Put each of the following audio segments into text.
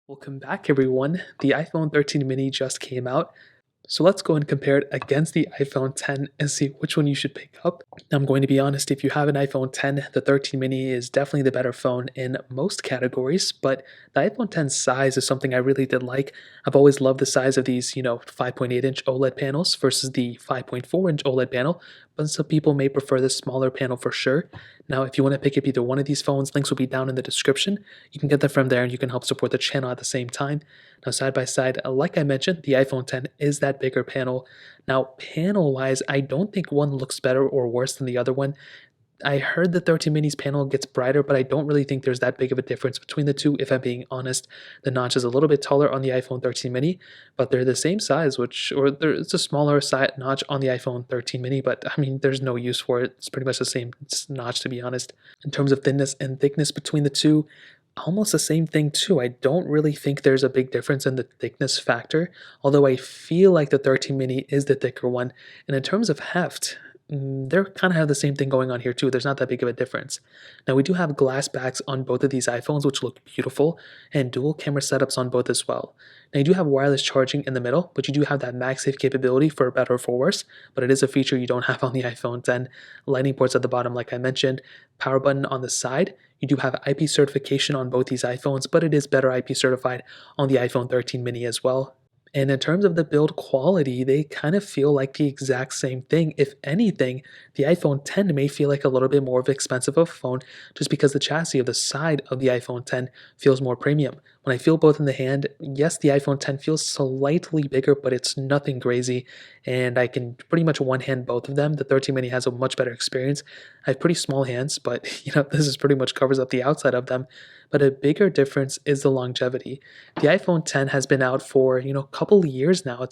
Welcome back, everyone. The iPhone 13 mini just came out. So let's go and compare it against the iPhone 10 and see which one you should pick up. Now, I'm going to be honest, if you have an iPhone 10, the 13 mini is definitely the better phone in most categories, but the iPhone 10 size is something I really did like. I've always loved the size of these, 5.8-inch OLED panels versus the 5.4-inch OLED panel, but some people may prefer the smaller panel for sure. Now, if you want to pick up either one of these phones, links will be down in the description. You can get them from there and you can help support the channel at the same time. Now, side by side, like I mentioned, the iPhone 10 is that bigger panel. Now, panel-wise, I don't think one looks better or worse than the other one. I heard the 13 mini's panel gets brighter, but I don't really think there's that big of a difference between the two, if I'm being honest. The notch is a little bit taller on the iPhone 13 mini, but they're the same size, it's a smaller notch on the iPhone 13 mini, but I mean, there's no use for it. It's pretty much the same notch, to be honest. In terms of thinness and thickness between the two, almost the same thing too. I don't really think there's a big difference in the thickness factor, although I feel like the 13 mini is the thicker one. And in terms of heft, they're kind of have the same thing going on here too. There's not that big of a difference. Now we do have glass backs on both of these iPhones, which look beautiful, and dual camera setups on both as well. Now you do have wireless charging in the middle, but you do have that MagSafe capability for better or for worse, but it is a feature you don't have on the iPhone 10. Lightning ports at the bottom, like I mentioned, power button on the side. You do have IP certification on both these iPhones, but it is better IP certified on the iPhone 13 mini as well. And in terms of the build quality, they kind of feel like the exact same thing. If anything, the iPhone 10 may feel like a little bit more of expensive of a phone just because the chassis of the side of the iPhone 10 feels more premium. When I feel both in the hand, yes, the iPhone 10 feels slightly bigger, but it's nothing crazy. And I can pretty much one-hand both of them. The 13 mini has a much better experience. I have pretty small hands, but this is pretty much covers up the outside of them. But a bigger difference is the longevity. The iPhone 10 has been out for, a couple of years now.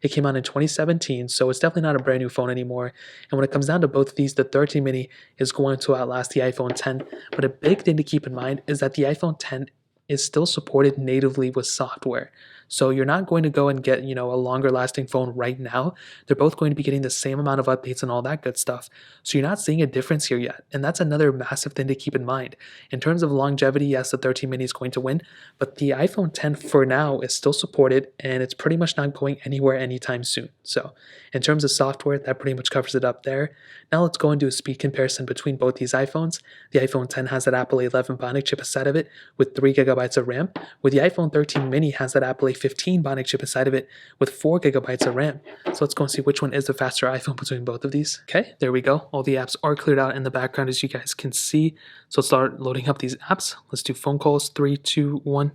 It came out in 2017, so it's definitely not a brand new phone anymore. And when it comes down to both of these, the 13 mini is going to outlast the iPhone 10. But a big thing to keep in mind is that the iPhone 10 is still supported natively with software. So you're not going to go and get, a longer lasting phone right now. They're both going to be getting the same amount of updates and all that good stuff. So you're not seeing a difference here yet. And that's another massive thing to keep in mind. In terms of longevity, yes, the 13 mini is going to win, but the iPhone 10 for now is still supported and it's pretty much not going anywhere anytime soon. So in terms of software, that pretty much covers it up there. Now let's go and do a speed comparison between both these iPhones. The iPhone 10 has that Apple A11 Bionic chip inside of it with 3 gigabytes of RAM, where the iPhone 13 mini has that Apple A15 Bionic chip inside of it with 4 gigabytes of RAM. So let's go and see which one is the faster iPhone between both of these. Okay, there we go. All the apps are cleared out in the background as you guys can see. So let's start loading up these apps. Let's do phone calls, 3, 2, 1.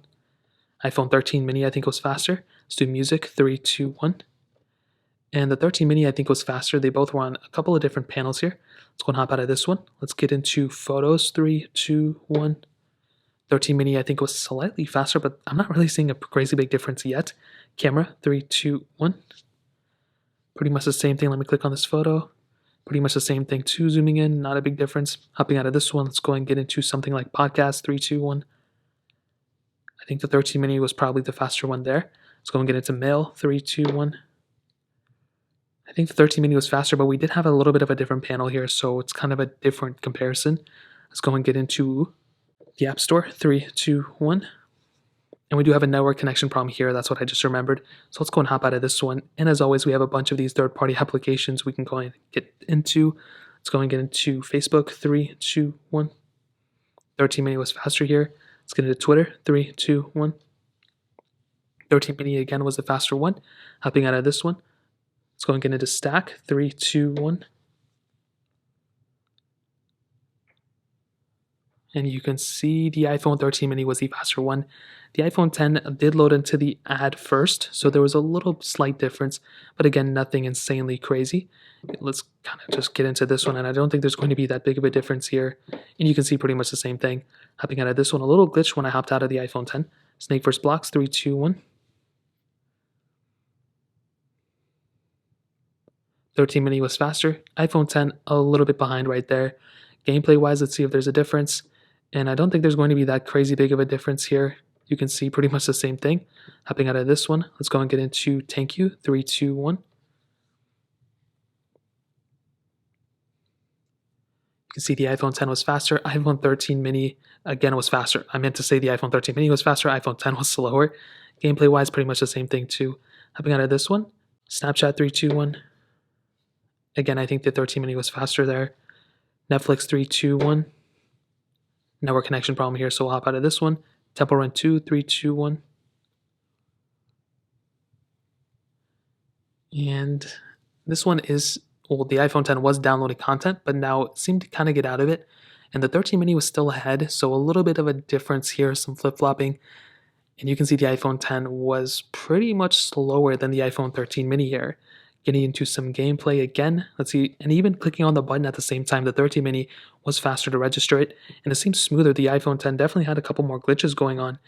iPhone 13 mini I think was faster. Let's do music, 3, 2, 1. And the 13 mini I think was faster. They both were on a couple of different panels here. Let's go and hop out of this one. Let's get into photos, 3, 2, 1. 13 mini I think was slightly faster, but I'm not really seeing a crazy big difference yet. Camera, 3, 2, 1. Pretty much the same thing. Let me click on this photo. Pretty much the same thing too. Zooming in, not a big difference. Hopping out of this one, let's go and get into something like podcast, 3, 2, 1. I think the 13 mini was probably the faster one there. Let's go and get into mail, 3, 2, 1. I think the 13 mini was faster, but we did have a little bit of a different panel here, so it's kind of a different comparison. Let's go and get into the App Store, 3, 2, 1. And we do have a network connection problem here. That's what I just remembered. So let's go and hop out of this one. And as always, we have a bunch of these third-party applications we can go and get into. Let's go and get into Facebook, 3, 2, 1. 13 mini was faster here. Let's get into Twitter, 3, 2, 1. 13 mini again was the faster one. Hopping out of this one. Let's go and get into Stack, 3, 2, 1. And you can see the iPhone 13 mini was the faster one. The iPhone 10 did load into the ad first, so there was a little slight difference, but again, nothing insanely crazy. Let's kind of just get into this one, and I don't think there's going to be that big of a difference here. And you can see pretty much the same thing. Hopping out of this one, a little glitch when I hopped out of the iPhone 10. Snake vs. Blocks, 3, 2, 1. 13 mini was faster. iPhone 10 a little bit behind right there. Gameplay-wise, let's see if there's a difference. And I don't think there's going to be that crazy big of a difference here. You can see pretty much the same thing. Hopping out of this one, let's go and get into Thank You, 3, 2, 1. You can see the iPhone 10 was faster. iPhone 13 mini, again, was faster. I meant to say the iPhone 13 mini was faster. iPhone 10 was slower. Gameplay-wise, pretty much the same thing too. Hopping out of this one, Snapchat 321. Again, I think the 13 mini was faster there. Netflix 321. Network connection problem here, so we'll hop out of this one. Temple Run 2, 321. And this one is, well, the iPhone 10 was downloading content, but now it seemed to kind of get out of it. And the 13 mini was still ahead, so a little bit of a difference here, some flip-flopping. And you can see the iPhone 10 was pretty much slower than the iPhone 13 mini here. Getting into some gameplay again, let's see, and even clicking on the button at the same time, the 13 mini was faster to register it, and it seems smoother. The iPhone 10 definitely had a couple more glitches going on,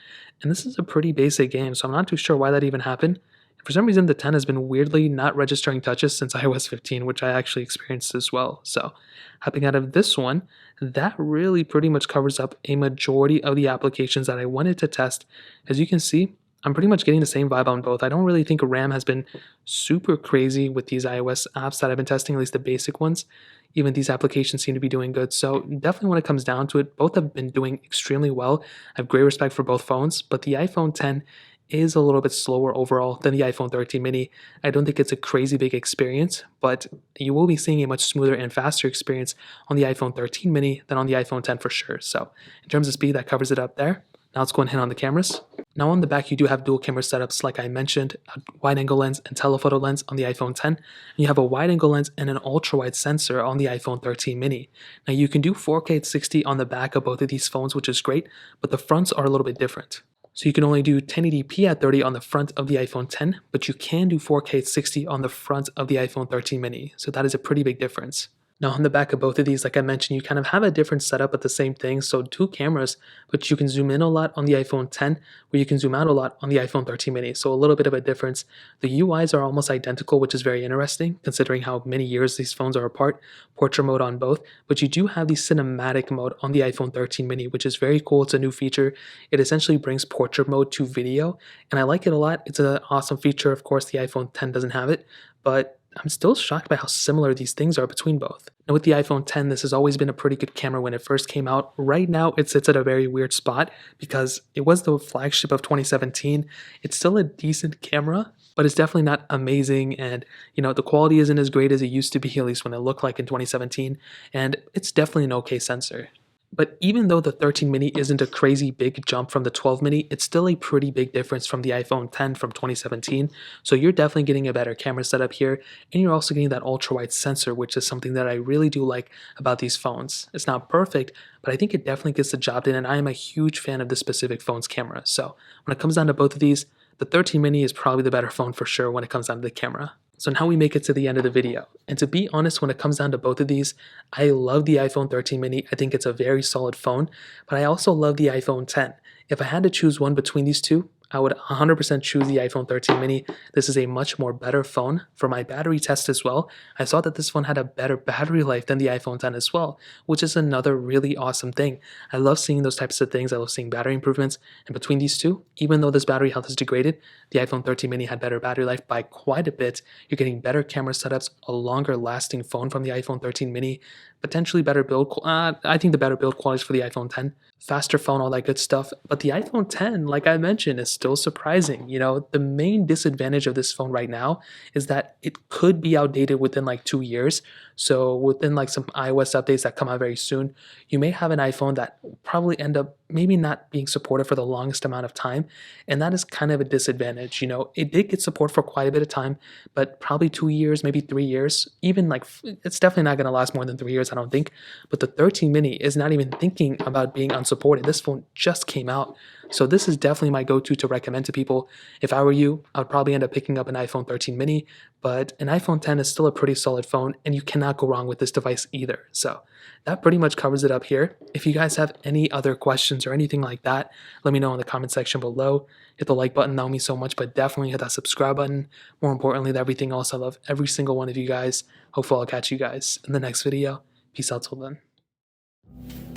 and this is a pretty basic game, so I'm not too sure why that even happened. For some reason, the 10 has been weirdly not registering touches since iOS 15, which I actually experienced as well. So, hopping out of this one, that really pretty much covers up a majority of the applications that I wanted to test. As you can see, I'm pretty much getting the same vibe on both. I don't really think RAM has been super crazy with these iOS apps that I've been testing, at least the basic ones. Even these applications seem to be doing good. So definitely when it comes down to it, both have been doing extremely well. I have great respect for both phones, but the iPhone 10 is a little bit slower overall than the iPhone 13 mini. I don't think it's a crazy big experience, but you will be seeing a much smoother and faster experience on the iPhone 13 mini than on the iPhone 10 for sure. So in terms of speed, that covers it up there. Now let's go and hit on the cameras. Now on the back, you do have dual camera setups like I mentioned, a wide angle lens and telephoto lens on the iPhone 10. And you have a wide angle lens and an ultra wide sensor on the iPhone 13 mini. Now you can do 4K at 60 on the back of both of these phones, which is great, but the fronts are a little bit different. So you can only do 1080p at 30 on the front of the iPhone 10, but you can do 4K at 60 on the front of the iPhone 13 mini. So that is a pretty big difference. Now on the back of both of these, like I mentioned, you kind of have a different setup but the same thing. So two cameras, but you can zoom in a lot on the iPhone 10, where you can zoom out a lot on the iPhone 13 mini. So a little bit of a difference. The UIs are almost identical, which is very interesting considering how many years these phones are apart. Portrait mode on both, but you do have the cinematic mode on the iPhone 13 mini, which is very cool. It's a new feature. It essentially brings portrait mode to video, and I like it a lot. It's an awesome feature. Of course, the iPhone 10 doesn't have it, but I'm still shocked by how similar these things are between both. Now with the iPhone 10, this has always been a pretty good camera when it first came out. Right now, it sits at a very weird spot because it was the flagship of 2017. It's still a decent camera, but it's definitely not amazing, and the quality isn't as great as it used to be, at least when it looked like in 2017, and it's definitely an okay sensor. But even though the 13 mini isn't a crazy big jump from the 12 mini, it's still a pretty big difference from the iPhone 10 from 2017. So you're definitely getting a better camera setup here, and you're also getting that ultra-wide sensor, which is something that I really do like about these phones. It's not perfect, but I think it definitely gets the job done, and I am a huge fan of this specific phone's camera. So when it comes down to both of these, the 13 mini is probably the better phone for sure when it comes down to the camera. So now we make it to the end of the video. And to be honest, when it comes down to both of these, I love the iPhone 13 mini. I think it's a very solid phone, but I also love the iPhone 10. If I had to choose one between these two, I would 100% choose the iPhone 13 mini. This is a much more better phone. For my battery test as well, I saw that this phone had a better battery life than the iPhone 10 as well, which is another really awesome thing. I love seeing those types of things. I love seeing battery improvements. And between these two, even though this battery health is degraded, the iPhone 13 mini had better battery life by quite a bit. You're getting better camera setups, a longer lasting phone from the iPhone 13 mini, potentially better build. I think the better build quality is for the iPhone 10. Faster phone, all that good stuff. But the iPhone 10, like I mentioned, is still surprising. The main disadvantage of this phone right now is that it could be outdated within like 2 years. So within like some iOS updates that come out very soon, you may have an iPhone that will probably end up maybe not being supported for the longest amount of time. And that is kind of a disadvantage. It did get support for quite a bit of time, but probably 2 years, maybe 3 years, even like it's definitely not going to last more than 3 years, I don't think. But the 13 mini is not even thinking about being unsupported. This phone just came out. So this is definitely my go-to to recommend to people. If I were you, I would probably end up picking up an iPhone 13 mini, but an iPhone 10 is still a pretty solid phone, and you cannot go wrong with this device either. So that pretty much covers it up here. If you guys have any other questions or anything like that, let me know in the comment section below. Hit the like button, that would mean so much, but definitely hit that subscribe button. More importantly than everything else, I love every single one of you guys. Hopefully I'll catch you guys in the next video. Peace out till then.